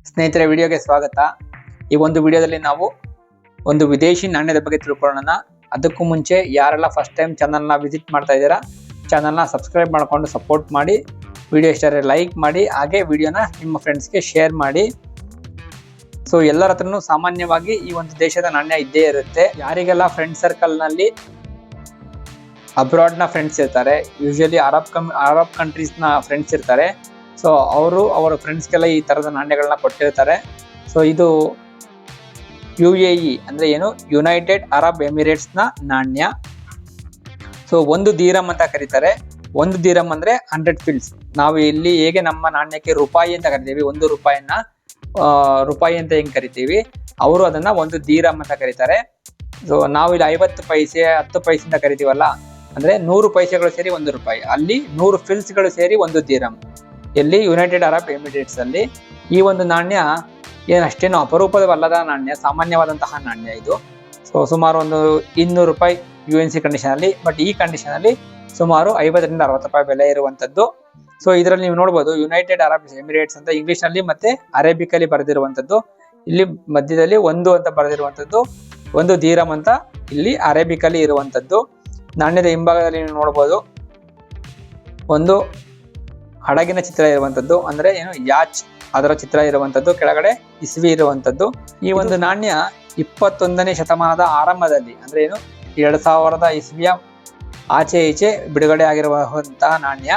ಸ್ನೇಹಿತರೆ, ವಿಡಿಯೋಗೆ ಸ್ವಾಗತ. ಈ ಒಂದು ವಿಡಿಯೋದಲ್ಲಿ ನಾವು ಒಂದು ವಿದೇಶಿ ನಾಣ್ಯದ ಬಗ್ಗೆ ತಿಳ್ಕೊಳ್ಳೋಣ. ಅದಕ್ಕೂ ಮುಂಚೆ ಯಾರೆಲ್ಲ ಫಸ್ಟ್ ಟೈಮ್ ಚಾನಲ್ನ ವಿಸಿಟ್ ಮಾಡ್ತಾ ಇದ್ದೀರಾ, ಚಾನಲ್ನ ಸಬ್ಸ್ಕ್ರೈಬ್ ಮಾಡಿಕೊಂಡು ಸಪೋರ್ಟ್ ಮಾಡಿ. ವಿಡಿಯೋ ಇಷ್ಟ ಲೈಕ್ ಮಾಡಿ, ಹಾಗೆ ವಿಡಿಯೋನ ನಿಮ್ಮ ಫ್ರೆಂಡ್ಸ್ಗೆ ಶೇರ್ ಮಾಡಿ. ಸೊ ಎಲ್ಲರ ಹತ್ರನೂ ಸಾಮಾನ್ಯವಾಗಿ ಈ ಒಂದು ದೇಶದ ನಾಣ್ಯ ಇದ್ದೇ ಇರುತ್ತೆ. ಯಾರಿಗೆಲ್ಲ ಫ್ರೆಂಡ್ ಸರ್ಕಲ್ನಲ್ಲಿ ಅಬ್ರಾಡ್ನ ಫ್ರೆಂಡ್ಸ್ ಇರ್ತಾರೆ, ಯೂಶಲಿ ಅರಬ್ ಕಂಟ್ರೀಸ್ನ ಫ್ರೆಂಡ್ಸ್ ಇರ್ತಾರೆ, ಸೊ ಅವರ ಫ್ರೆಂಡ್ಸ್ಗೆಲ್ಲ ಈ ಥರದ ನಾಣ್ಯಗಳನ್ನ ಕೊಟ್ಟಿರ್ತಾರೆ. ಸೊ ಇದು UAE ಅಂದರೆ ಏನು, ಯುನೈಟೆಡ್ ಅರಬ್ ಎಮಿರೇಟ್ಸ್ನ ನಾಣ್ಯ. ಸೊ ಒಂದು ದೀರಮ್ ಅಂತ ಕರೀತಾರೆ. ಒಂದು ದೀರಮ್ ಅಂದರೆ 100 ಫಿಲ್ಸ್. ನಾವು ಇಲ್ಲಿ ಹೇಗೆ ನಮ್ಮ ನಾಣ್ಯಕ್ಕೆ ರೂಪಾಯಿ ಅಂತ ಕರಿತೀವಿ, ಒಂದು ರೂಪಾಯಿನ ರೂಪಾಯಿ ಅಂತ ಹೆಂಗೆ ಕರಿತೀವಿ, ಅವರು ಅದನ್ನ ಒಂದು ದೀರಮ್ ಅಂತ ಕರೀತಾರೆ. ಸೊ ನಾವು ಇಲ್ಲಿ 50 ಪೈಸೆ 10 ಪೈಸೆ ಅಂತ ಕರಿತೀವಲ್ಲ, ಅಂದರೆ 100 ಪೈಸೆಗಳು ಸೇರಿ ಒಂದು ರೂಪಾಯಿ. ಅಲ್ಲಿ 100 ಫಿಲ್ಸ್ಗಳು ಸೇರಿ ಒಂದು ದೀರಮ್. ಎಲ್ಲಿ ಯುನೈಟೆಡ್ ಅರಬ್ ಎಮಿರೇಟ್ಸ್ ಅಲ್ಲಿ. ಈ ಒಂದು ನಾಣ್ಯ ಏನಷ್ಟೇನು ಅಪರೂಪವಲ್ಲದ ನಾಣ್ಯ, ಸಾಮಾನ್ಯವಾದಂತಹ ನಾಣ್ಯ ಇದು. ಸೊ ಸುಮಾರು ಒಂದು 200 ರೂಪಾಯಿ UNC ಕಂಡೀಷನ್ ಅಲ್ಲಿ, ಬಟ್ ಈ ಕಂಡೀಷನ್ ಅಲ್ಲಿ ಸುಮಾರು 50 ರಿಂದ 60 ರೂಪಾಯಿ ಬೆಲೆ ಇರುವಂತದ್ದು. ಸೊ ಇದರಲ್ಲಿ ನೀವು ನೋಡಬಹುದು ಯುನೈಟೆಡ್ ಅರಬ್ ಎಮಿರೇಟ್ಸ್ ಅಂತ ಇಂಗ್ಲಿಷ್ ನಲ್ಲಿ ಮತ್ತೆ ಅರೇಬಿಕ್ ಅಲ್ಲಿ ಬರೆದಿರುವಂತದ್ದು. ಇಲ್ಲಿ ಮಧ್ಯದಲ್ಲಿ ಒಂದು ಅಂತ ಬರೆದಿರುವಂತದ್ದು, ಒಂದು ದೀರಮ್ ಅಂತ ಇಲ್ಲಿ ಅರೇಬಿಕ್ ಅಲ್ಲಿ ಇರುವಂತದ್ದು. ನಾಣ್ಯದ ಹಿಂಭಾಗದಲ್ಲಿ ನೀವು ನೋಡಬಹುದು ಒಂದು ಹಡಗಿನ ಚಿತ್ರ ಇರುವಂತದ್ದು, ಅಂದ್ರೆ ಏನು ಯಾಚ್, ಅದರ ಚಿತ್ರ ಇರುವಂತದ್ದು, ಕೆಳಗಡೆ ಇಸ್ವಿ ಇರುವಂತದ್ದು. ಈ ಒಂದು ನಾಣ್ಯ 21ನೇ ಶತಮಾನದ ಆರಂಭದಲ್ಲಿ, ಅಂದ್ರೆ ಏನು 2000 ಇಸ್ವಿಯ ಆಚೆ ಈಚೆ ಬಿಡುಗಡೆ ಆಗಿರುವಂತಹ ನಾಣ್ಯ.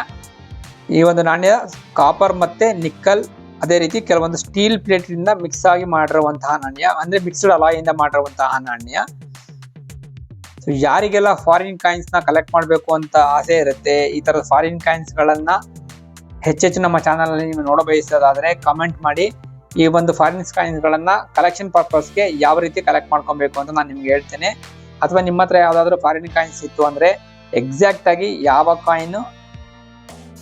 ಈ ಒಂದು ನಾಣ್ಯ ಕಾಪರ್ ಮತ್ತೆ ನಿಕ್ಕಲ್, ಅದೇ ರೀತಿ ಕೆಲವೊಂದು ಸ್ಟೀಲ್ ಪ್ಲೇಟ್ ಇಂದ ಮಿಕ್ಸ್ ಆಗಿ ಮಾಡಿರುವಂತಹ ನಾಣ್ಯ, ಅಂದ್ರೆ ಮಿಕ್ಸ್ಡ್ ಅಲಾಯ್ ಇಂದ ಮಾಡಿರುವಂತಹ ನಾಣ್ಯ. ಸೊ ಯಾರಿಗೆಲ್ಲ ಫಾರಿನ್ ಕಾಯಿನ್ಸ್ ನ ಕಲೆಕ್ಟ್ ಮಾಡಬೇಕು ಅಂತ ಆಸೆ ಇರುತ್ತೆ, ಈ ತರದ ಫಾರಿನ್ ಕಾಯಿನ್ಸ್ ಗಳನ್ನ ಹೆಚ್ಚೆಚ್ಚು ನಮ್ಮ ಚಾನಲ್ ಅಲ್ಲಿ ನೀವು ನೋಡ ಬಯಸೋದಾದ್ರೆ ಕಮೆಂಟ್ ಮಾಡಿ. ಈ ಒಂದು ಫಾರಿನ್ ಕಾಯಿನ್ಸ್ ಗಳನ್ನ ಕಲೆಕ್ಷನ್ ಪರ್ಪಸ್ಗೆ ಯಾವ ರೀತಿ ಕಲೆಕ್ಟ್ ಮಾಡ್ಕೊಬೇಕು ಅಂತ ನಾನು ನಿಮ್ಗೆ ಹೇಳ್ತೇನೆ. ಅಥವಾ ನಿಮ್ಮ ಹತ್ರ ಯಾವ್ದಾದ್ರು ಫಾರಿನ್ ಕಾಯಿನ್ಸ್ ಇತ್ತು ಅಂದ್ರೆ ಎಕ್ಸಾಕ್ಟ್ ಆಗಿ ಯಾವ ಕಾಯಿನು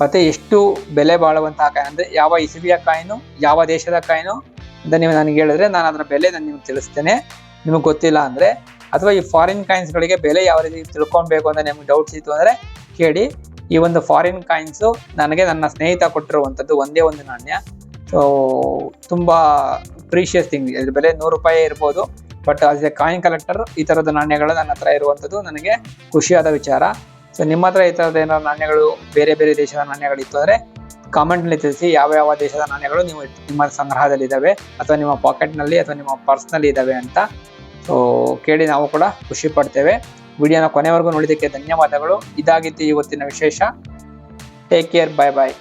ಮತ್ತೆ ಎಷ್ಟು ಬೆಲೆ ಬಾಳುವಂತಹ ಕಾಯಿನ್, ಅಂದ್ರೆ ಯಾವ ಇಸವಿಯ ಕಾಯಿನು, ಯಾವ ದೇಶದ ಕಾಯಿನು ಅಂತ ನೀವು ನನಗೆ ಹೇಳಿದ್ರೆ ನಾನು ಅದರ ಬೆಲೆ ನಾನು ನಿಮ್ಗೆ ತಿಳಿಸ್ತೇನೆ. ನಿಮಗೆ ಗೊತ್ತಿಲ್ಲ ಅಂದ್ರೆ, ಅಥವಾ ಈ ಫಾರಿನ್ ಕಾಯಿನ್ಸ್ ಗಳಿಗೆ ಬೆಲೆ ಯಾವ ರೀತಿ ತಿಳ್ಕೊಬೇಕು ಅಂತ ನಿಮ್ಗೆ ಡೌಟ್ಸ್ ಇತ್ತು ಅಂದ್ರೆ ಕೇಳಿ. ಈ ಒಂದು ಫಾರಿನ್ ಕಾಯಿನ್ಸ್ ನನಗೆ ನನ್ನ ಸ್ನೇಹಿತ ಕೊಟ್ಟಿರುವಂಥದ್ದು ಒಂದೇ ಒಂದು ನಾಣ್ಯ. ಸೊ ತುಂಬಾ ಪ್ರೀಶಿಯಸ್ ಥಿಂಗ್. ಇದ್ರ ಬೆಲೆ 100 ರೂಪಾಯಿ ಇರ್ಬೋದು, but as A coin collector ಈ ತರದ ನಾಣ್ಯಗಳು ನನ್ನ ಹತ್ರ ಇರುವಂಥದ್ದು ನನಗೆ ಖುಷಿಯಾದ ವಿಚಾರ. ಸೊ ನಿಮ್ಮ ಹತ್ರ ಈ ತರದ ಏನಾದ್ರು ನಾಣ್ಯಗಳು, ಬೇರೆ ಬೇರೆ ದೇಶದ ನಾಣ್ಯಗಳು ಇತ್ತು ಅಂದ್ರೆ ಕಾಮೆಂಟ್ ನಲ್ಲಿ ತಿಳಿಸಿ. ಯಾವ ದೇಶದ ನಾಣ್ಯಗಳು ನಿಮ್ಮ ಸಂಗ್ರಹದಲ್ಲಿ ಇದಾವೆ, ಅಥವಾ ನಿಮ್ಮ ಪಾಕೆಟ್ ನಲ್ಲಿ ಅಥವಾ ನಿಮ್ಮ ಪರ್ಸ್ ನಲ್ಲಿ ಇದಾವೆ ಅಂತ. ಸೊ ಕೇಳಿ ನಾವು ಕೂಡ ಖುಷಿ ಪಡ್ತೇವೆ. ವಿಡಿಯೋನ ಕೊನೆವರೆಗೂ ನೋಡಿದ್ದಕ್ಕೆ ಧನ್ಯವಾದಗಳು. ಇದಾಗಿತ್ತು ಇವತ್ತಿನ ವಿಶೇಷ. ಟೇಕ್ ಕೇರ್, ಬಾಯ್ ಬಾಯ್.